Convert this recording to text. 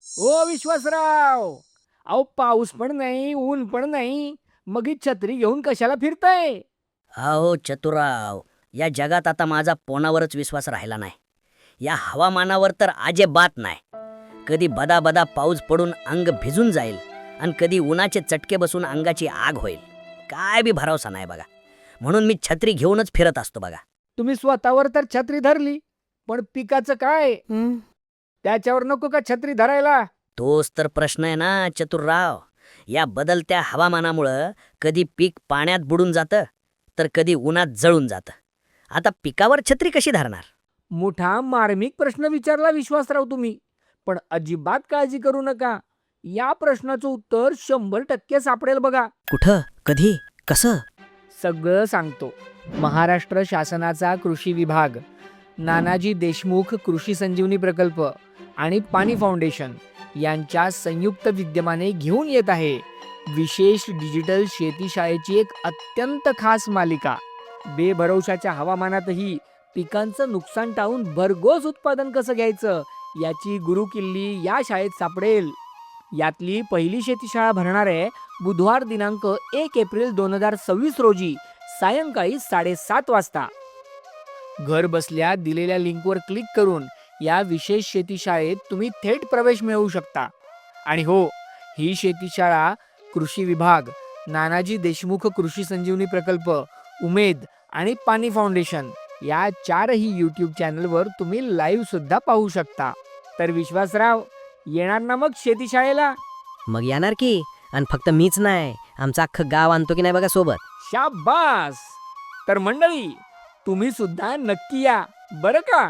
ओ विश्वासराव, अहो पाऊस पण नाही, ऊन पण नाही, मग ही छत्री घेऊन कशाला फिरताय? अहो चतुराव, या जगात आता माझा कोणावरच विश्वास राहिला नाही. या हवामानावर तर अजिबात नाही. कधी बदा बदा पाऊस पडून अंग भिजून जाईल आणि कधी उन्हाचे चटके बसून अंगाची आग होईल. काय बी भरोसा नाही बघा. म्हणून मी छत्री घेऊनच फिरत असतो बघा. तुम्ही स्वतःवर तर छत्री धरली, पण पिकाचं काय? त्याच्यावर नको का छत्री धरायला? तोच तर प्रश्न आहे ना चतुरराव. या बदलत्या हवामानामुळं कधी पीक पाण्यात बुडून जातं, तर कधी उन्हात जळून जातं. आता पिकावर छत्री कशी धरणार? मोठा मार्मिक प्रश्न विचारला विश्वासराव तुम्ही. पण अजिबात काळजी करू नका. या प्रश्नाचं उत्तर 100% सापडेल बघा. कुठं, कधी, कसं? सगळं सांगतो. महाराष्ट्र शासनाचा कृषी विभाग, नानाजी देशमुख कृषी संजीवनी प्रकल्प आणि पाणी फाउंडेशन यांच्या संयुक्त विद्यमाने घेऊन येत आहे विशेष डिजिटल शेतीशाळेची एक अत्यंत खास मालिका. बेभरवशाच्या हवामानातही पिकांचं नुकसान टाळून भरघोस उत्पादन कसं घ्यायचं याची गुरुकिल्ली या शाळेत सापडेल. यातली पहिली शेतीशाळा भरणार आहे बुधवार दिनांक 1 एप्रिल 2026 रोजी सायंकाळी 7:30 वाजता. घर बसल्या दिलेल्या लिंकवर क्लिक करून या विशेष शेतीशाळेत तुम्ही थेट प्रवेश मिळवू शकता. आणि हो, ही शेतीशाळा कृषी विभाग, नानाजी देशमुख कृषी संजीवनी प्रकल्प, उमेद आणि पाणी फाउंडेशन या 4ही यूट्यूब चॅनलवर तुम्ही लाईव्ह सुद्धा पाहू शकता. तर विश्वासराव, येणार ना मग शेतीशाळेला? मग येणार की. आणि फक्त मीच नाही, आमचं अख्खं गाव आणतो की नाही बघा सोबत. शाबास. तर मंडळी, तुम्ही सुद्धा नक्की या बरं का.